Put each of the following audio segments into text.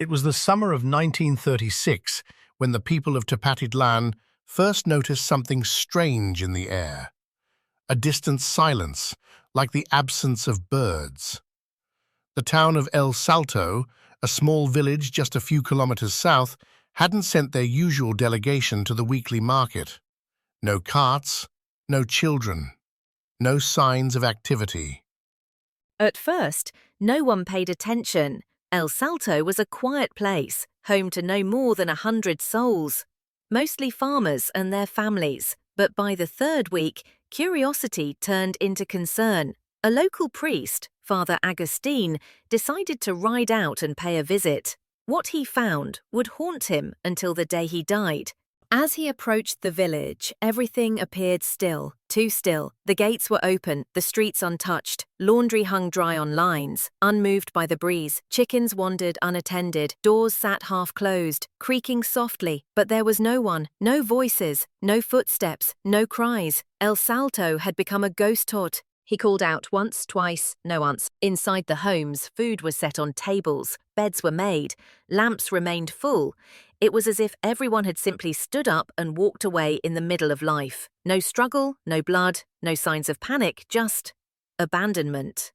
It was the summer of 1936 when the people of Tepatitlan first noticed something strange in the air. A distant silence, like the absence of birds. The town of El Salto, a small village just a few kilometers south, hadn't sent their usual delegation to the weekly market. No carts, no children, no signs of activity. At first, no one paid attention. El Salto was a quiet place, home to no more than 100 souls, mostly farmers and their families. But by the third week, curiosity turned into concern. A local priest, Father Agustin, decided to ride out and pay a visit. What he found would haunt him until the day he died. As he approached the village, everything appeared still, too still. The gates were open, the streets untouched, laundry hung dry on lines, unmoved by the breeze. Chickens wandered unattended, doors sat half-closed, creaking softly, but there was no one, no voices, no footsteps, no cries. El Salto had become a ghost town. He called out once, twice, no answer. Inside the homes, food was set on tables, beds were made, lamps remained full. It was as if everyone had simply stood up and walked away in the middle of life. No struggle, no blood, no signs of panic, just abandonment.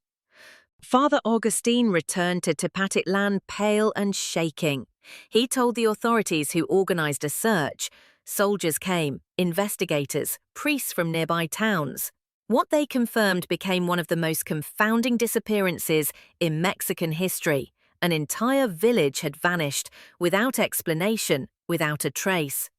Father Augustine returned to Tepatitlan pale and shaking. He told the authorities who organized a search. Soldiers came, investigators, priests from nearby towns. What they confirmed became one of the most confounding disappearances in Mexican history. An entire village had vanished, without explanation, without a trace.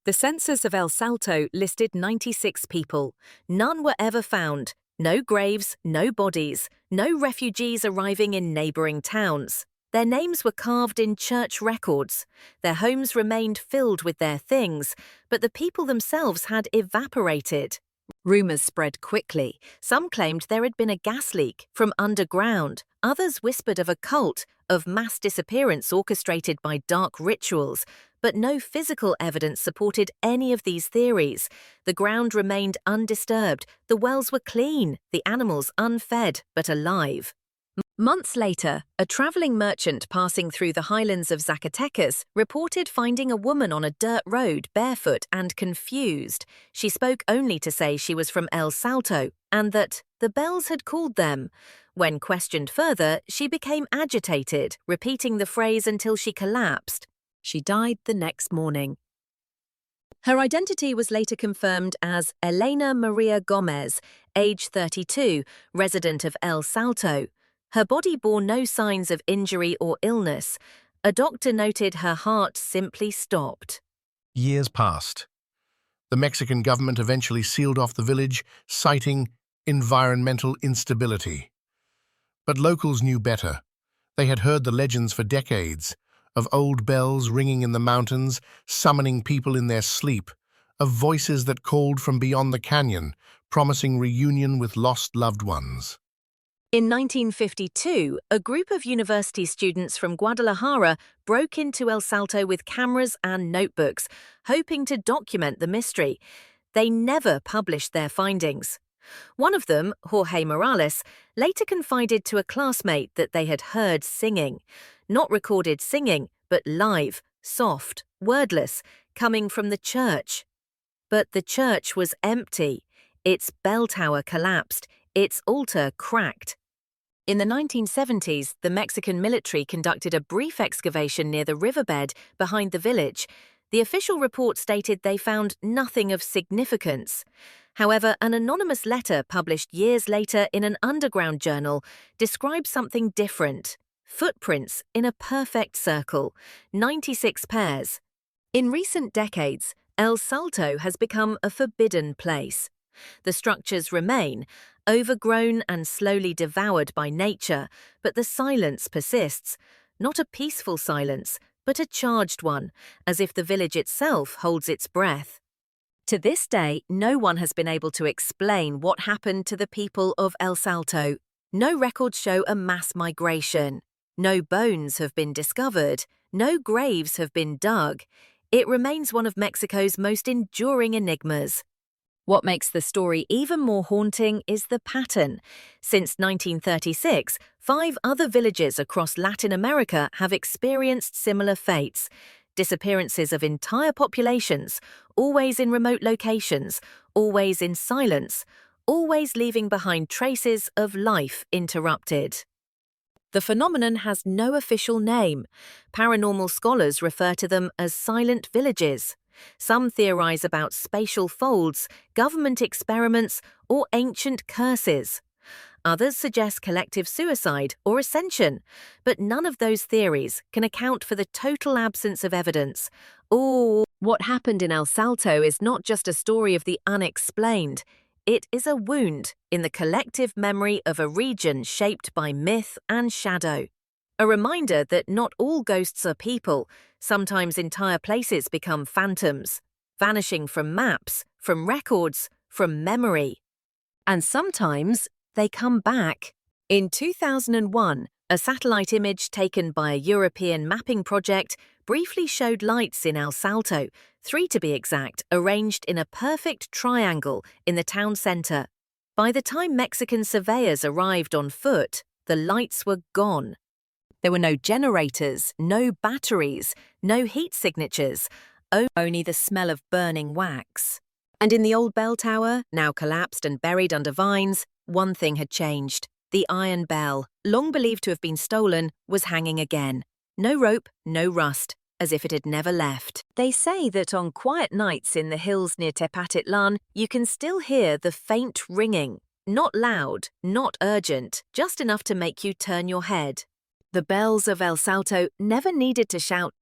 The census of El Salto listed 96 people. None were ever found. No graves, no bodies, no refugees arriving in neighboring towns. Their names were carved in church records. Their homes remained filled with their things, but the people themselves had evaporated. Rumors spread quickly. Some claimed there had been a gas leak from underground. Others whispered of a cult, of mass disappearance orchestrated by dark rituals. But no physical evidence supported any of these theories. The ground remained undisturbed. The wells were clean. The animals unfed but alive. Months later, a traveling merchant passing through the highlands of Zacatecas reported finding a woman on a dirt road, barefoot and confused. She spoke only to say she was from El Salto and that the bells had called them. When questioned further, she became agitated, repeating the phrase until she collapsed. She died the next morning. Her identity was later confirmed as Elena Maria Gomez, age 32, resident of El Salto. Her body bore no signs of injury or illness. A doctor noted her heart simply stopped. Years passed. The Mexican government eventually sealed off the village, citing environmental instability. But locals knew better. They had heard the legends for decades, of old bells ringing in the mountains, summoning people in their sleep, of voices that called from beyond the canyon, promising reunion with lost loved ones. In 1952, a group of university students from Guadalajara broke into El Salto with cameras and notebooks, hoping to document the mystery. They never published their findings. One of them, Jorge Morales, later confided to a classmate that they had heard singing. Not recorded singing, but live, soft, wordless, coming from the church. But the church was empty. Its bell tower collapsed, its altar cracked. In the 1970s, the Mexican military conducted a brief excavation near the riverbed behind the village. The official report stated they found nothing of significance. However, an anonymous letter published years later in an underground journal described something different. Footprints in a perfect circle, 96 pairs. In recent decades, El Salto has become a forbidden place. The structures remain, overgrown and slowly devoured by nature, but the silence persists. Not a peaceful silence, but a charged one, as if the village itself holds its breath. To this day, no one has been able to explain what happened to the people of El Salto. No records show a mass migration. No bones have been discovered. No graves have been dug. It remains one of Mexico's most enduring enigmas. What makes the story even more haunting is the pattern. Since 1936, 5 other villages across Latin America have experienced similar fates. Disappearances of entire populations, always in remote locations, always in silence, always leaving behind traces of life interrupted. The phenomenon has no official name. Paranormal scholars refer to them as silent villages. Some theorize about spatial folds, government experiments, or ancient curses. Others suggest collective suicide or ascension, but none of those theories can account for the total absence of evidence. What happened in El Salto is not just a story of the unexplained. It is a wound in the collective memory of a region shaped by myth and shadow. A reminder that not all ghosts are people. Sometimes entire places become phantoms, vanishing from maps, from records, from memory. And sometimes they come back. In 2001, a satellite image taken by a European mapping project briefly showed lights in El Salto, 3 to be exact, arranged in a perfect triangle in the town centre. By the time Mexican surveyors arrived on foot, the lights were gone. There were no generators, no batteries, no heat signatures, only the smell of burning wax. And in the old bell tower, now collapsed and buried under vines, one thing had changed. The iron bell, long believed to have been stolen, was hanging again. No rope, no rust, as if it had never left. They say that on quiet nights in the hills near Tepatitlan, you can still hear the faint ringing. Not loud, not urgent, just enough to make you turn your head. The bells of El Salto never needed to shout